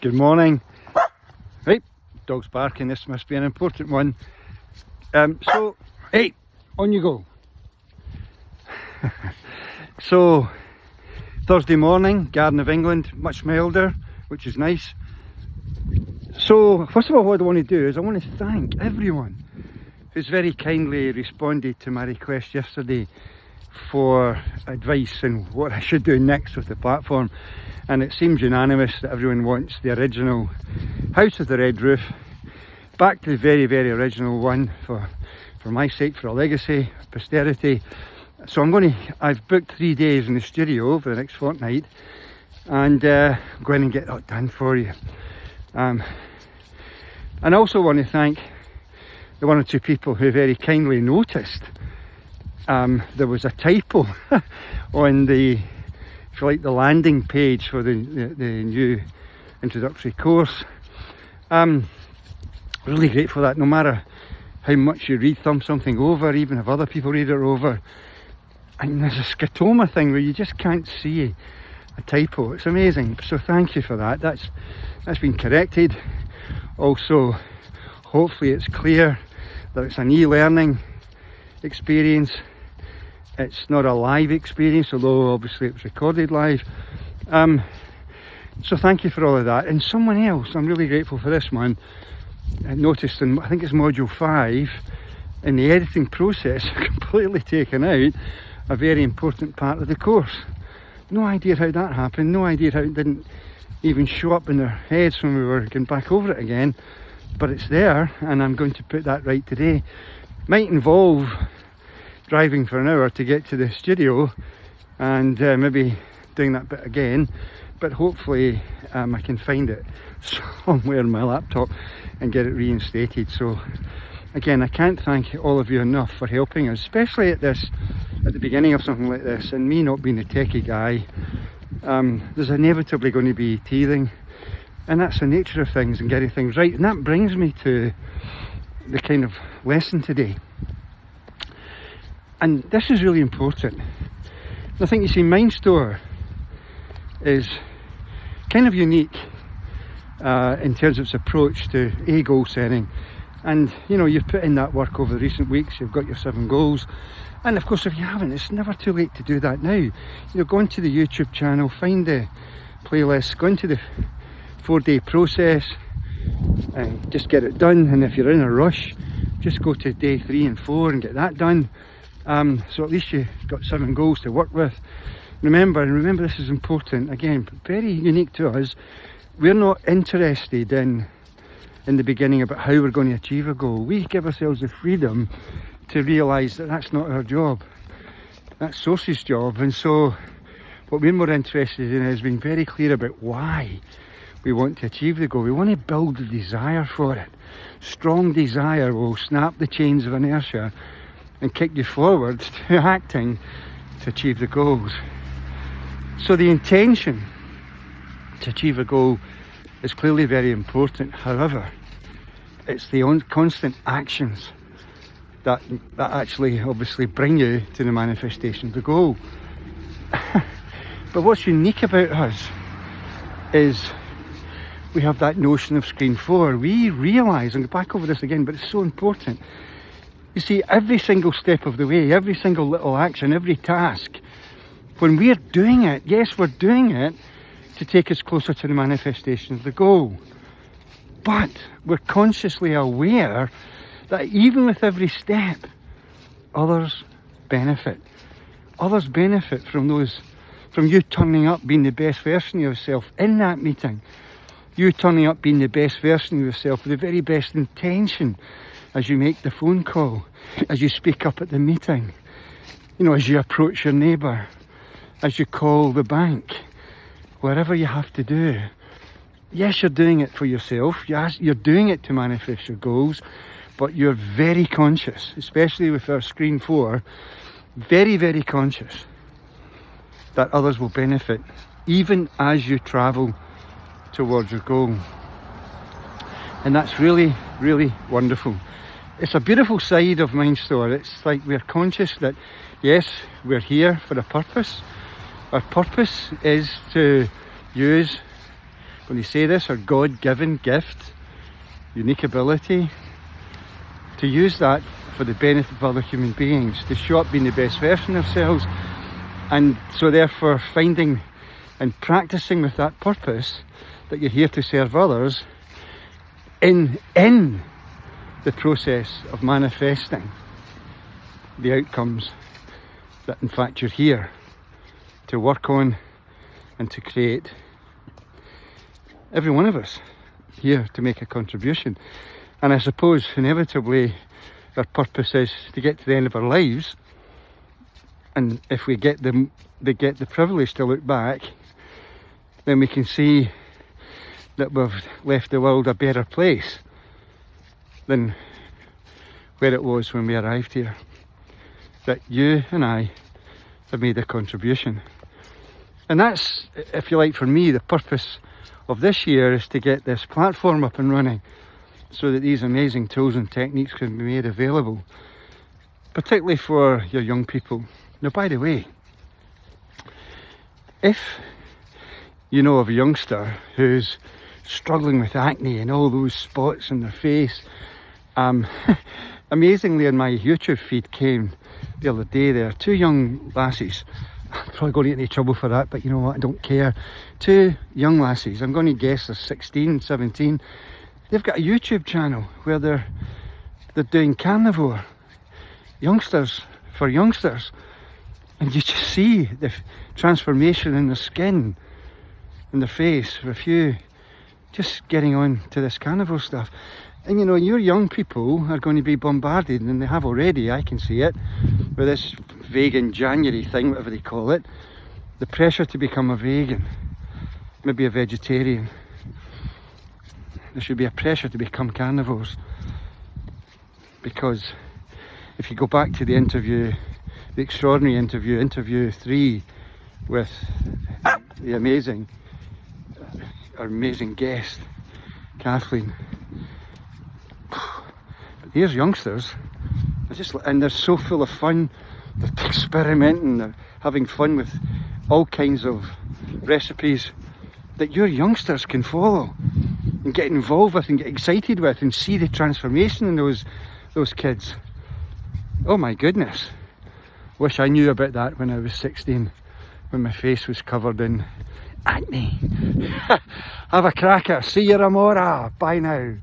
Good morning. Right, dog's barking, this must be an important one. So, hey, on you go. So, Thursday morning, Garden of England, much milder, which is nice. So, first of all, what I want to do is I want to thank everyone who's very kindly responded to my request yesterday for advice and what I should do next with the platform. And it seems unanimous that everyone wants the original House of the Red Roof back to the very, very original one for my sake, for a legacy, posterity. So I've booked 3 days in the studio over the next fortnight, and I'm going to get that done for you. And I also want to thank the 1 or 2 people who very kindly noticed there was a typo on the, if you like, the landing page for the new introductory course. Really grateful for that. No matter how much you read something over, even if other people read it over, and there's a scotoma thing where you just can't see a typo. It's amazing. So thank you for that. That's been corrected. Also, hopefully it's clear that it's an e-learning experience. It's not a live experience, although obviously it's recorded live. So thank you for all of that. And someone else, I'm really grateful for this one, I noticed in, I think it's module 5, in the editing process, I've completely taken out a very important part of the course. No idea how that happened, no idea how it didn't even show up in their heads when we were going back over it again, but it's there, and I'm going to put that right today. Might involve driving for an hour to get to the studio and maybe doing that bit again, but hopefully I can find it somewhere in my laptop and get it reinstated. So again, I can't thank all of you enough for helping us, especially at the beginning of something like this, and me not being a techie guy. There's inevitably going to be teething, and that's the nature of things and getting things right. And that brings me to the kind of lesson today. And this is really important. I think, you see, Mindstore is kind of unique in terms of its approach to goal setting. And you know, you've put in that work over the recent weeks, you've got your 7 goals. And of course, if you haven't, it's never too late to do that now. You know, go into the YouTube channel, find the playlist, go into the 4-day process, and just get it done. And if you're in a rush, just go to day 3 and 4 and get that done. So at least you've got 7 goals to work with. Remember this is important, again, very unique to us. We're not interested in the beginning about how we're going to achieve a goal. We give ourselves the freedom to realise that that's not our job. That's Source's job. And so what we're more interested in is being very clear about why we want to achieve the goal. We want to build the desire for it. Strong desire will snap the chains of inertia and kick you forward to acting to achieve the goals. So the intention to achieve a goal is clearly very important. However, it's the constant actions that actually obviously bring you to the manifestation of the goal. But what's unique about us is we have that notion of screen 4. We realise, and go back over this again, but it's so important. You see, every single step of the way, every single little action, every task, when we're doing it, yes, we're doing it to take us closer to the manifestation of the goal. But we're consciously aware that even with every step, others benefit. Others benefit from you turning up being the best version of yourself in that meeting. You turning up being the best version of yourself with the very best intention as you make the phone call, as you speak up at the meeting, you know, as you approach your neighbour, as you call the bank, whatever you have to do. Yes, you're doing it for yourself, yes, you're doing it to manifest your goals, but you're very conscious, especially with our screen 4, very, very conscious that others will benefit even as you travel towards your goal. And that's really, really wonderful. It's a beautiful side of Mindstore. It's like we're conscious that yes, we're here for a purpose. Our purpose is to use when they say this, our God-given gift, unique ability, to use that for the benefit of other human beings, to show up being the best version of ourselves, and so therefore finding and practicing with that purpose that you're here to serve others in the process of manifesting the outcomes that in fact you're here to work on and to create. Every one of us here to make a contribution, and I suppose inevitably our purpose is to get to the end of our lives, and if we get the privilege to look back, then we can see that we've left the world a better place than where it was when we arrived here. That you and I have made a contribution. And that's, if you like, for me, the purpose of this year is to get this platform up and running so that these amazing tools and techniques can be made available, particularly for your young people. Now, by the way, if you know of a youngster who's struggling with acne and all those spots on their face, amazingly on my YouTube feed came the other day, there are two young lassies. I'm probably going to get into trouble for that, but you know what, I don't care. Two young lassies, I'm going to guess they're 16, 17. They've got a YouTube channel where they're doing carnivore, youngsters for youngsters, and you just see the transformation in their skin, in their face, with you just getting on to this carnivore stuff. And you know, your young people are going to be bombarded, and they have already, I can see it, with this vegan January thing, whatever they call it. The pressure to become a vegan, maybe a vegetarian. There should be a pressure to become carnivores. Because if you go back to the interview, the extraordinary interview, interview 3, with the amazing guest, Kathleen. These youngsters, they're so full of fun, they're experimenting, they're having fun with all kinds of recipes that your youngsters can follow and get involved with and get excited with and see the transformation in those kids. Oh my goodness. Wish I knew about that when I was 16, when my face was covered in acne. Have a cracker. See you, Ramora. Bye now.